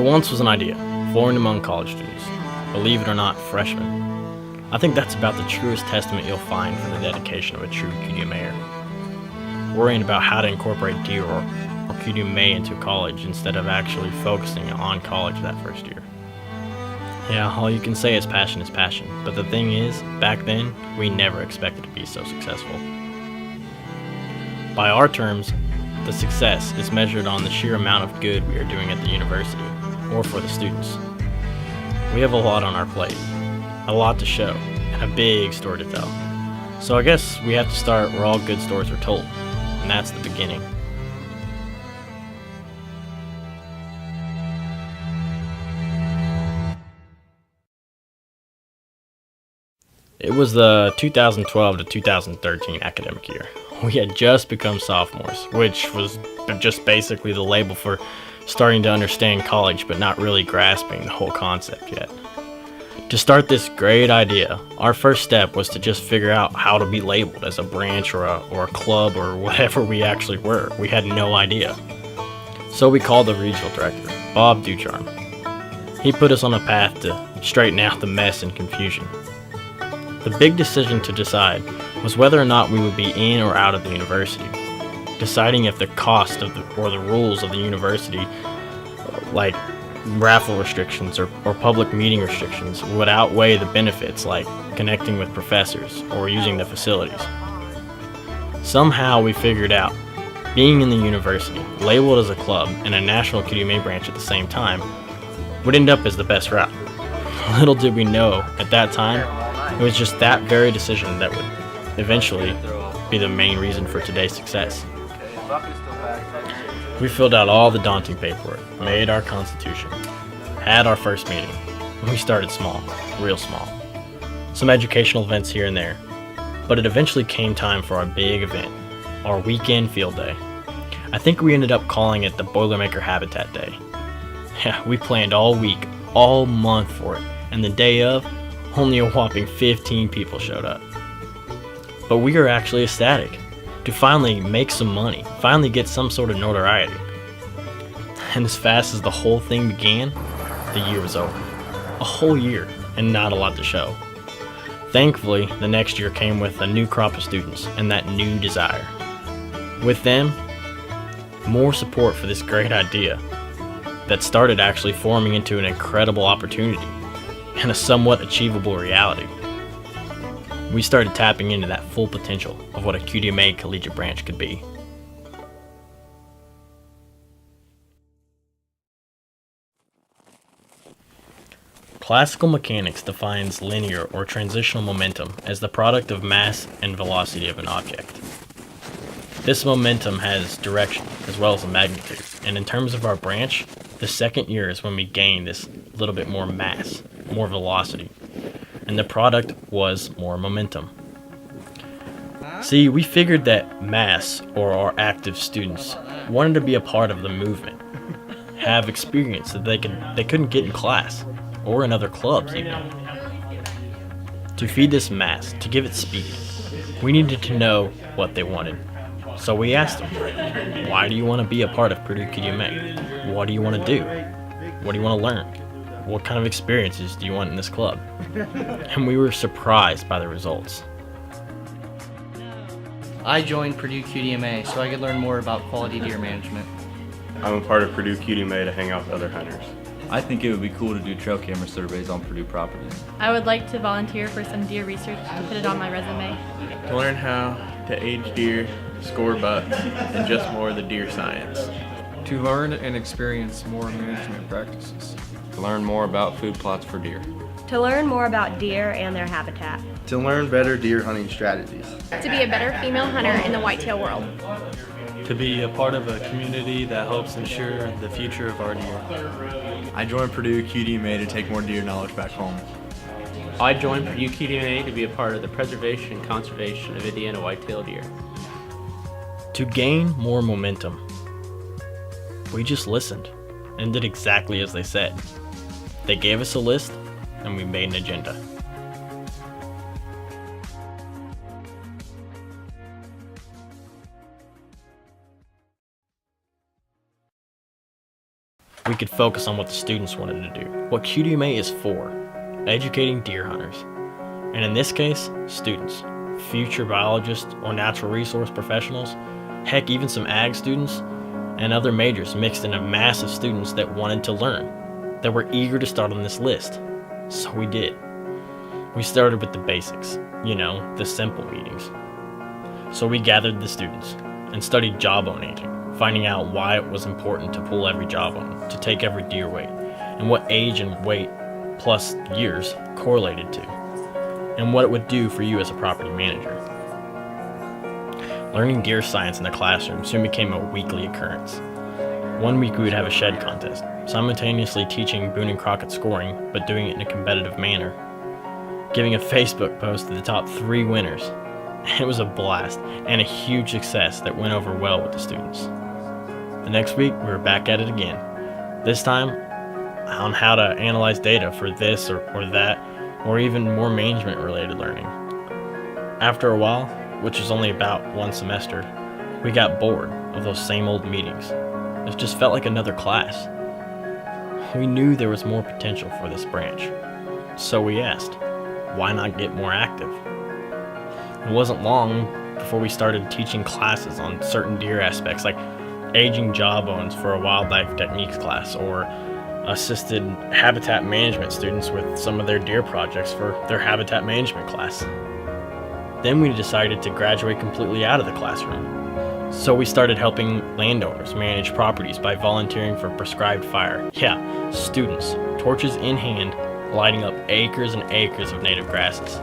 There once was an idea, formed among college students, believe it or not, freshmen. I think that's about the truest testament you'll find for the dedication of a true QDMAer. Worrying about how to incorporate DEER or QDMA into college instead of actually focusing on college that first year. Yeah, all you can say is passion, but the thing is, back then, we never expected to be so successful. By our terms, the success is measured on the sheer amount of good we are doing at the university, or for the students. We have a lot on our plate, a lot to show, and a big story to tell. So I guess we have to start where all good stories are told, and that's the beginning. It was the 2012 to 2013 academic year. We had just become sophomores, which was just basically the label for starting to understand college but not really grasping the whole concept yet. To start this great idea, our first step was to just figure out how to be labeled as a branch or a club or whatever we actually were. We had no idea. So we called the regional director, Bob Ducharme. He put us on a path to straighten out the mess and confusion. The big decision to decide was whether or not we would be in or out of the university. Deciding if the cost of the rules of the university, like raffle restrictions or public meeting restrictions, would outweigh the benefits like connecting with professors or using the facilities. Somehow we figured out being in the university, labeled as a club, and a national QDMA branch at the same time would end up as the best route. Little did we know at that time, it was just that very decision that would eventually be the main reason for today's success. We filled out all the daunting paperwork, made our constitution, had our first meeting. We started small, real small. Some educational events here and there, but it eventually came time for our big event, our weekend field day. I think we ended up calling it the Boilermaker Habitat Day. Yeah, we planned all week, all month for it, and the day of, only a whopping 15 people showed up. But we were actually ecstatic to finally make some money, finally get some sort of notoriety. And as fast as the whole thing began, the year was over. A whole year, and not a lot to show. Thankfully, the next year came with a new crop of students and that new desire. With them, more support for this great idea that started actually forming into an incredible opportunity and a somewhat achievable reality. We started tapping into that full potential of what a QDMA collegiate branch could be. Classical mechanics defines linear or transitional momentum as the product of mass and velocity of an object. This momentum has direction as well as a magnitude, and in terms of our branch, the second year is when we gain this little bit more mass, more velocity, and the product was more momentum. See, we figured that mass, or our active students, wanted to be a part of the movement, have experience that they couldn't get in class, or in other clubs even. To feed this mass, to give it speed, we needed to know what they wanted. So we asked them, why do you want to be a part of Purdue QDMA? What do you want to do? What do you want to learn? What kind of experiences do you want in this club? And we were surprised by the results. I joined Purdue QDMA so I could learn more about quality deer management. I'm a part of Purdue QDMA to hang out with other hunters. I think it would be cool to do trail camera surveys on Purdue properties. I would like to volunteer for some deer research to put it on my resume. To learn how to age deer, score bucks, and just more of the deer science. To learn and experience more management practices. To learn more about food plots for deer. To learn more about deer and their habitat. To learn better deer hunting strategies. To be a better female hunter in the whitetail world. To be a part of a community that helps ensure the future of our deer. I joined Purdue QDMA to take more deer knowledge back home. I joined Purdue QDMA to be a part of the preservation and conservation of Indiana whitetail deer. To gain more momentum, we just listened and did exactly as they said. They gave us a list and we made an agenda. we could focus on what the students wanted to do, what QDMA is for, educating deer hunters. And in this case, students, future biologists or natural resource professionals, heck, even some ag students and other majors mixed in a mass of students that wanted to learn, that were eager to start on this list. So we did. We started with the basics, the simple meetings. So we gathered the students and studied jawbone aging, finding out why it was important to pull every jawbone, to take every deer weight, and what age and weight plus years correlated to, and what it would do for you as a property manager. Learning deer science in the classroom soon became a weekly occurrence. One week we would have a shed contest, simultaneously teaching Boone and Crockett scoring, but doing it in a competitive manner, giving a Facebook post to the top 3 winners. It was a blast and a huge success that went over well with the students. The next week we were back at it again, this time on how to analyze data for this or that, or even more management related learning. After a while, which was only about 1 semester, we got bored of those same old meetings. It just felt like another class. We knew there was more potential for this branch, so we asked, why not get more active? It wasn't long before we started teaching classes on certain deer aspects, like aging jawbones for a wildlife techniques class, or assisted habitat management students with some of their deer projects for their habitat management class. Then we decided to graduate completely out of the classroom. So we started helping landowners manage properties by volunteering for prescribed fire. Yeah, students, torches in hand, lighting up acres and acres of native grasses.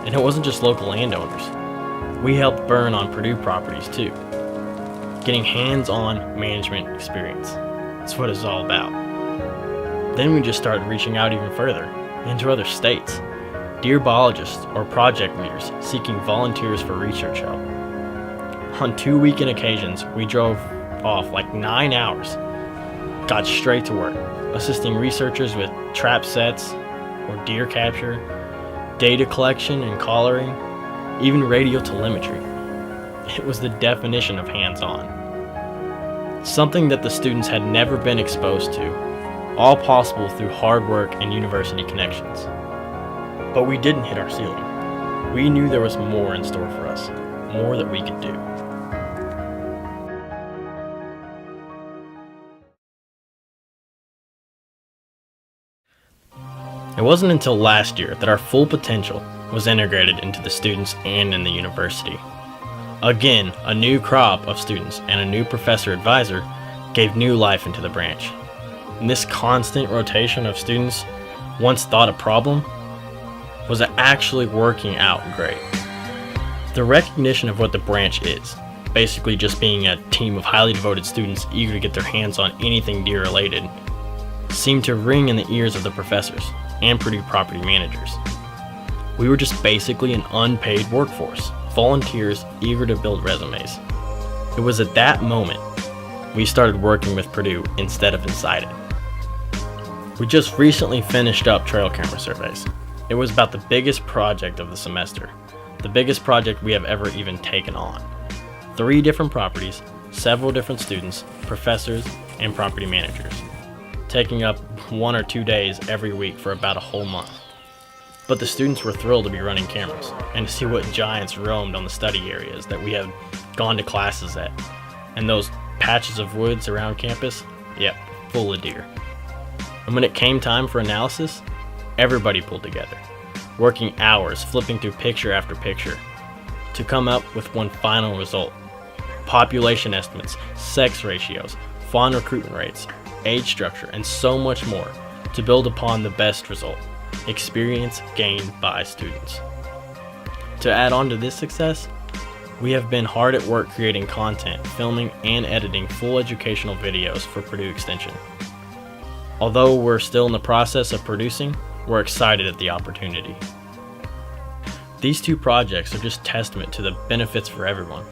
And it wasn't just local landowners. We helped burn on Purdue properties too, getting hands-on management experience. That's what it's all about. Then we just started reaching out even further, into other states. Deer biologists or project leaders seeking volunteers for research help. On 2 weekend occasions, we drove off like 9 hours, got straight to work, assisting researchers with trap sets or deer capture, data collection and collaring, even radio telemetry. It was the definition of hands-on. Something that the students had never been exposed to, all possible through hard work and university connections. But we didn't hit our ceiling. We knew there was more in store for us, more that we could do. It wasn't until last year that our full potential was integrated into the students and in the university. Again, a new crop of students and a new professor advisor gave new life into the branch. And this constant rotation of students, once thought a problem, was actually working out great. The recognition of what the branch is, basically just being a team of highly devoted students eager to get their hands on anything deer related, seemed to ring in the ears of the professors and Purdue property managers. We were just basically an unpaid workforce, volunteers eager to build resumes. It was at that moment we started working with Purdue instead of inside it. We just recently finished up trail camera surveys. It was about the biggest project of the semester, the biggest project we have ever even taken on. 3 different properties, several different students, professors, and property managers, taking up 1 or 2 days every week for about a whole month. But the students were thrilled to be running cameras and to see what giants roamed on the study areas that we had gone to classes at. And those patches of woods around campus, yep, full of deer. And when it came time for analysis, everybody pulled together, working hours flipping through picture after picture to come up with one final result. Population estimates, sex ratios, fawn recruitment rates, age structure, and so much more to build upon the best result, experience gained by students. To add on to this success, we have been hard at work creating content, filming, and editing full educational videos for Purdue Extension. Although we're still in the process of producing, we're excited at the opportunity. These 2 projects are just testament to the benefits for everyone,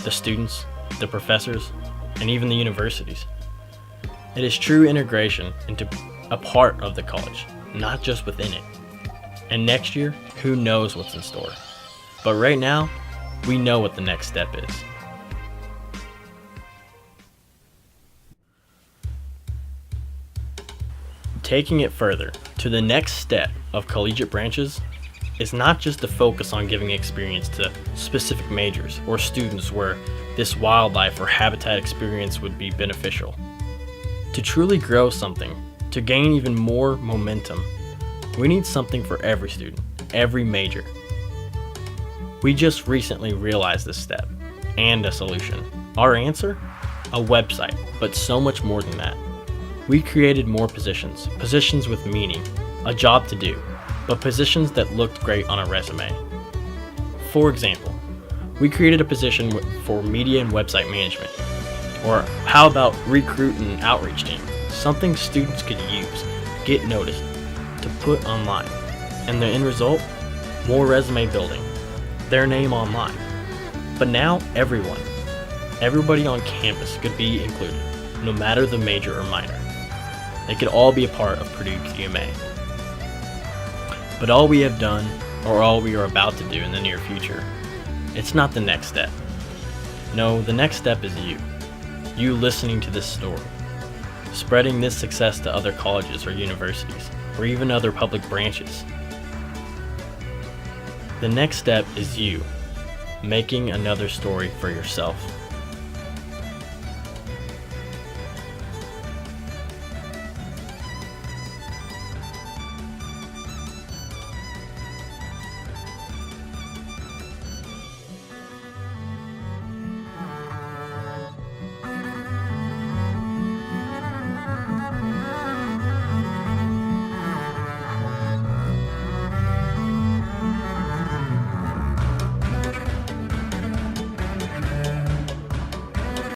the students, the professors, and even the universities. It is true integration into a part of the college, not just within it. And next year, who knows what's in store. But right now, we know what the next step is. Taking it further to the next step of collegiate branches is not just to focus on giving experience to specific majors or students where this wildlife or habitat experience would be beneficial. To truly grow something, to gain even more momentum, we need something for every student, every major. We just recently realized this step and a solution. Our answer? A website, but so much more than that. We created more positions with meaning, a job to do, but positions that looked great on a resume. For example, we created a position for media and website management. Or how about recruit and outreach team? Something students could use, get noticed, to put online. And the end result? More resume building, their name online. But now everybody on campus could be included, no matter the major or minor. They could all be a part of Purdue QDMA. But all we have done, or all we are about to do in the near future, it's not the next step. No, the next step is you. You listening to this story. Spreading this success to other colleges or universities, or even other public branches. The next step is you, making another story for yourself.